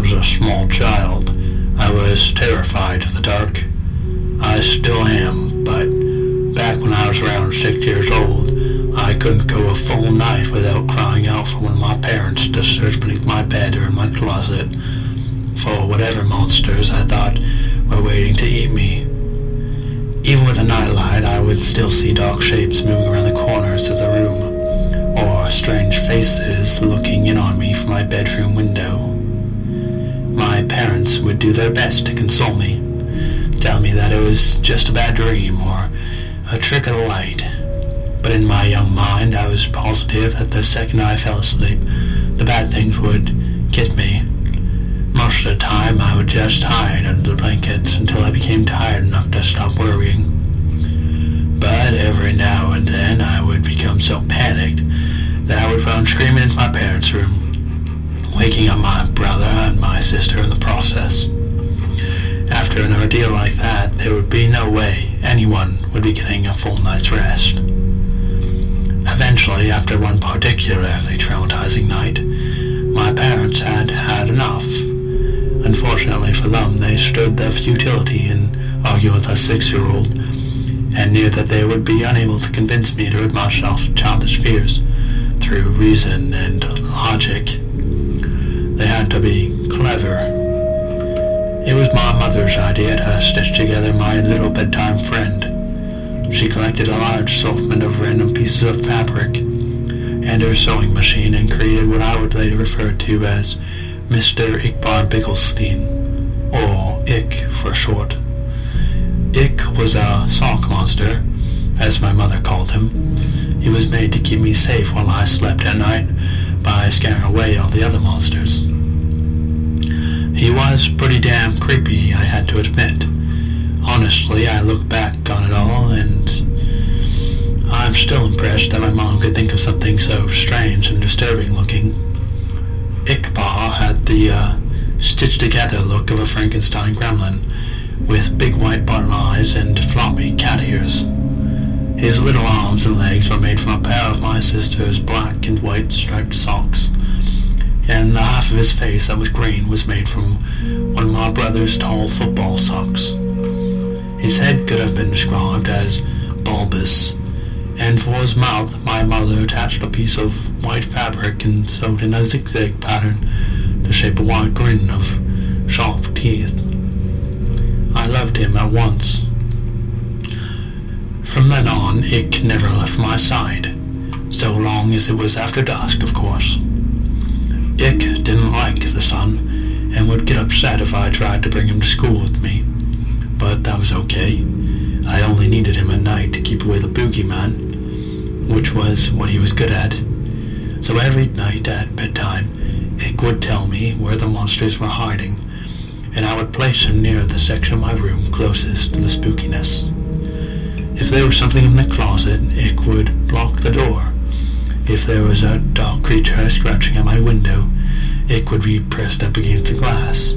was a small child, I was terrified of the dark. I still am, but back when I was around 6 years old, I couldn't go a full night without crying out for one of my parents to search beneath my bed or in my closet for whatever monsters I thought were waiting to eat me. Even with a nightlight, I would still see dark shapes moving around the corners of the room, or strange faces looking in on me from my bedroom window. My parents would do their best to console me, tell me that it was just a bad dream or a trick of the light. But in my young mind, I was positive that the second I fell asleep, the bad things would get me. Most of the time, I would just hide under the blankets until I became tired enough to stop worrying. But every now and then, I would become so panicked that I would run screaming into my parents' room, waking up my brother and my sister in the process. After an ordeal like that, there would be no way anyone would be getting a full night's rest. Eventually, after one particularly traumatizing night, my parents had had enough. Unfortunately for them, they stood the futility in arguing with a 6-year-old and knew that they would be unable to convince me to rid myself of childish fears through reason and logic. They had to be clever. It was my mother's idea to stitch together my little bedtime friend. She collected a large assortment of random pieces of fabric and her sewing machine and created what I would later refer to as Mr. Ickbarr Bigelsteine, or Ick for short. Ick was a sock monster, as my mother called him. He was made to keep me safe while I slept at night by scaring away all the other monsters. He was pretty damn creepy, I had to admit. Honestly, I look back on it all, and I'm still impressed that my mom could think of something so strange and disturbing looking. Ickbarr had the stitched-together look of a Frankenstein gremlin, with big white button eyes and floppy cat ears. His little arms and legs were made from a pair of my sister's black and white striped socks, and the half of his face that was green was made from one of my brother's tall football socks. His head could have been described as bulbous, and for his mouth my mother attached a piece of white fabric and sewed in a zigzag pattern to shape a wide grin of sharp teeth. I loved him at once. From then on, Ick never left my side, so long as it was after dusk, of course. Ick didn't like the sun, and would get upset if I tried to bring him to school with me. But that was okay. I only needed him at night to keep away the boogeyman, which was what he was good at. So every night at bedtime, Ick would tell me where the monsters were hiding, and I would place him near the section of my room closest to the spookiness. If there was something in the closet, Ick would block the door. If there was a dark creature scratching at my window, Ick would be pressed up against the glass.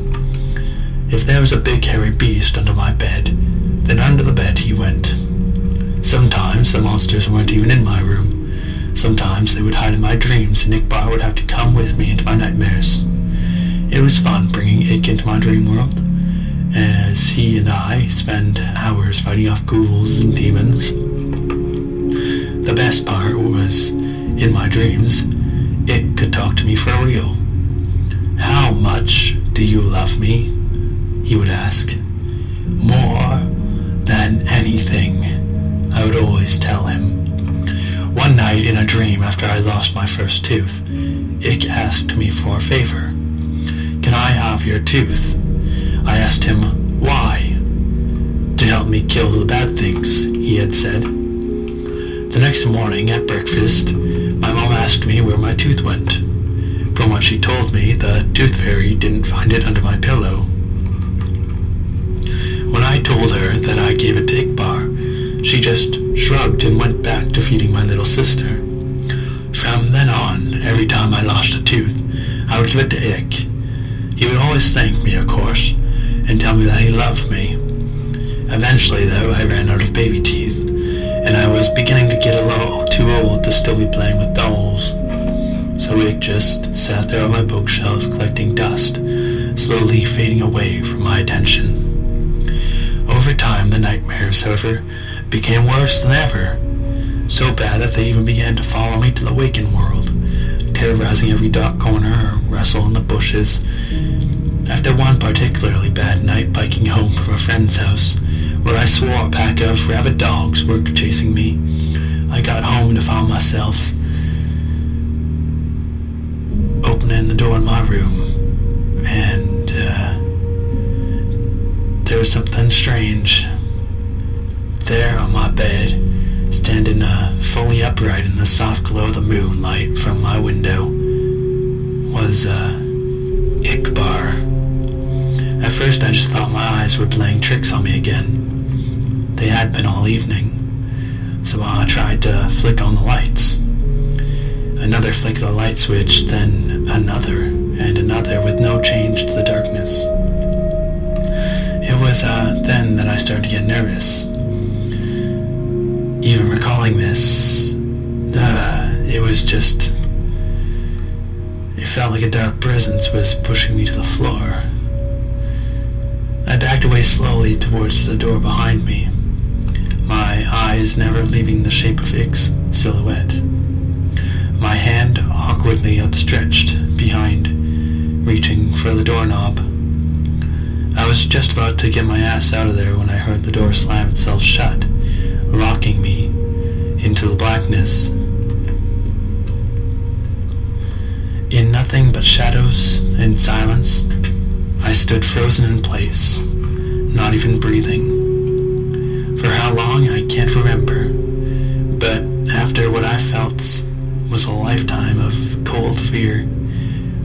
If there was a big hairy beast under my bed, then under the bed he went. Sometimes the monsters weren't even in my room. Sometimes they would hide in my dreams, and Ickbarr would have to come with me into my nightmares. It was fun bringing Ick into my dream world, as he and I spent hours fighting off ghouls and demons. The best part was, in my dreams, Ick could talk to me for real. "How much do you love me?" he would ask. "More than anything," I would always tell him. One night in a dream after I lost my first tooth, Ick asked me for a favor. "Can I have your tooth?" I asked him, "Why?" "To help me kill the bad things," he had said. The next morning at breakfast, my mom asked me where my tooth went. From what she told me, the tooth fairy didn't find it under my pillow. When I told her that I gave it to Ickbarr, she just shrugged and went back to feeding my little sister. From then on, every time I lost a tooth, I would give it to Ick. He would always thank me, of course, and tell me that he loved me. Eventually, though, I ran out of baby teeth, and I was beginning to get a little too old to still be playing with dolls. So Ick just sat there on my bookshelf collecting dust, slowly fading away from my attention. Over time, the nightmares, however, became worse than ever, so bad that they even began to follow me to the waking world, terrorizing every dark corner or rustle in the bushes. After one particularly bad night biking home from a friend's house, where I swore a pack of rabid dogs were chasing me, I got home to find myself opening the door in my room, and there was something strange. There on my bed, standing fully upright in the soft glow of the moonlight from my window, was Ickbarr. At first I just thought my eyes were playing tricks on me again. They had been all evening, so I tried to flick on the lights. Another flick of the light switch, then another and another, with no change to the darkness. It was then that I started to get nervous. Even recalling this, it felt like a dark presence was pushing me to the floor. I backed away slowly towards the door behind me, my eyes never leaving the shape of Ick's silhouette. My hand awkwardly outstretched behind, reaching for the doorknob. I was just about to get my ass out of there when I heard the door slam itself shut, locking me into the blackness. In nothing but shadows and silence, I stood frozen in place, not even breathing. For how long, I can't remember, but after what I felt was a lifetime of cold fear,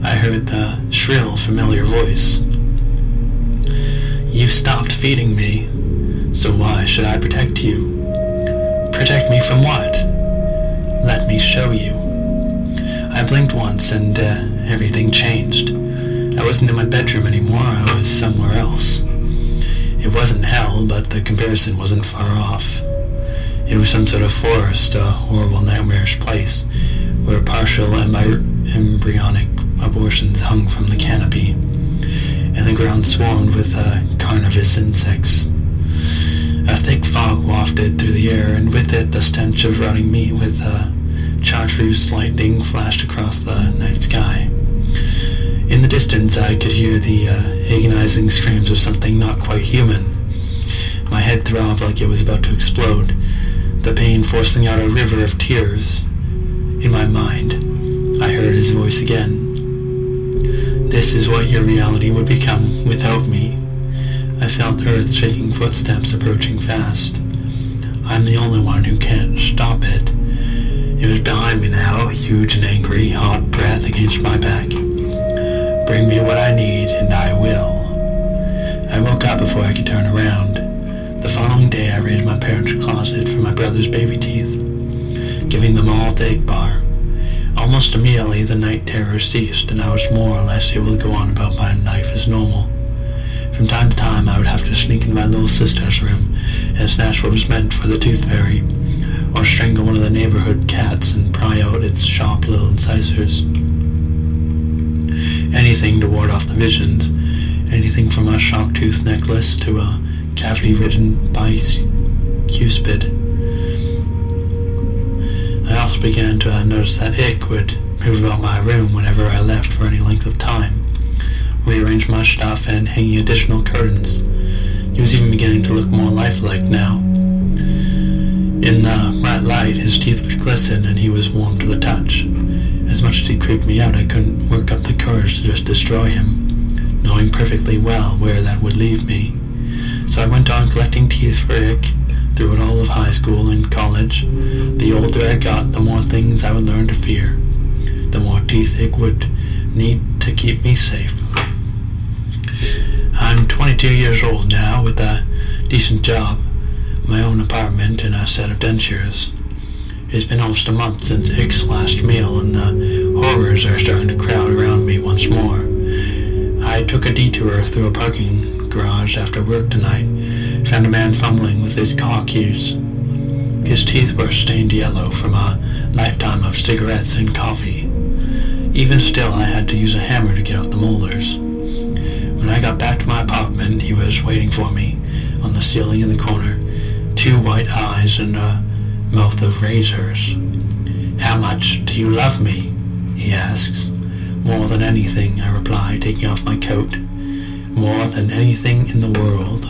I heard the shrill, familiar voice. "You've stopped feeding me, so why should I protect you?" "Protect me from what?" "Let me show you." I blinked once and everything changed. I wasn't in my bedroom anymore, I was somewhere else. It wasn't hell, but the comparison wasn't far off. It was some sort of forest, a horrible nightmarish place, where partial embryonic abortions hung from the canopy, and the ground swarmed with carnivorous insects. A thick fog wafted through the air, and with it the stench of rotting meat, with chartreuse lightning flashed across the night sky. In the distance I could hear the agonizing screams of something not quite human. My head throbbed like it was about to explode, the pain forcing out a river of tears. In my mind, I heard his voice again. "This is what your reality would become without me." I felt earth-shaking footsteps approaching fast. I'm the only one who can't stop it. It was behind me now, huge and angry, hot breath against my back. "Bring me what I need, and I will." I woke up before I could turn around. The following day I raided my parents' closet for my brother's baby teeth, giving them all to Ickbarr. Almost immediately the night terror ceased, and I was more or less able to go on about my life as normal. From time to time I would have to sneak into my little sister's room and snatch what was meant for the tooth fairy, or strangle one of the neighborhood cats and pry out its sharp little incisors. Anything to ward off the visions, anything from a shock-tooth necklace to a cavity-ridden bicuspid. I also began to notice that Ick would move about my room whenever I left for any length of time, rearrange my stuff and hanging additional curtains. He was even beginning to look more lifelike now. In the bright light, his teeth would glisten and he was warm to the touch. As much as he creeped me out, I couldn't work up the courage to just destroy him, knowing perfectly well where that would leave me. So I went on collecting teeth for Ick through it all of high school and college. The older I got, the more things I would learn to fear, the more teeth Ick would need to keep me safe. I'm 22 years old now, with a decent job, my own apartment, and a set of dentures. It's been almost a month since Ick's last meal, and the horrors are starting to crowd around me once more. I took a detour through a parking garage after work tonight, found a man fumbling with his car keys. His teeth were stained yellow from a lifetime of cigarettes and coffee. Even still, I had to use a hammer to get out the molars. was waiting for me on the ceiling in the corner, 2 white eyes and a mouth of razors. "How much do you love me?" he asks. "More than anything," I reply, taking off my coat. "More than anything in the world."